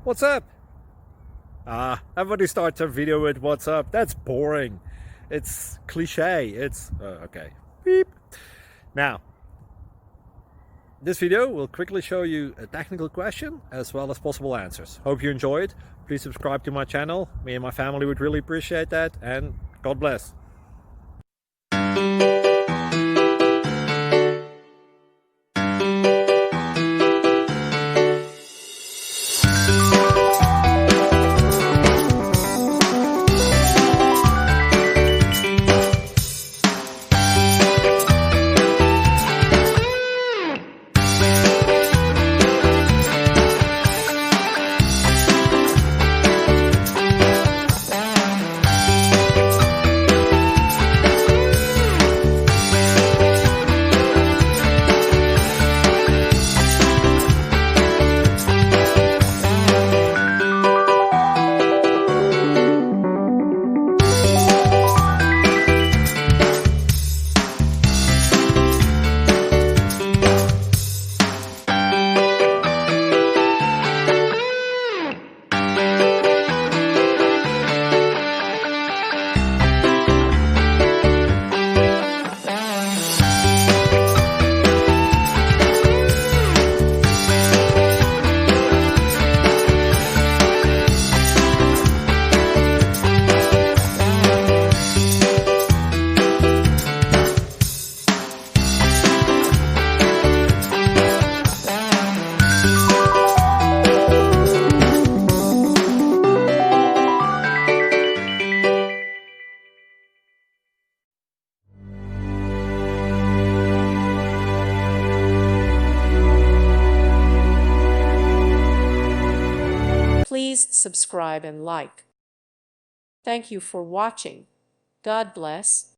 What's up? Everybody starts a video with what's up. That's boring. It's cliche. It's okay. Beep. Now, this video will quickly show you a technical question as well as possible answers. Hope you enjoy it. Please subscribe to my channel. Me and my family would really appreciate that, and God bless. Please subscribe and like. Thank you for watching. God bless.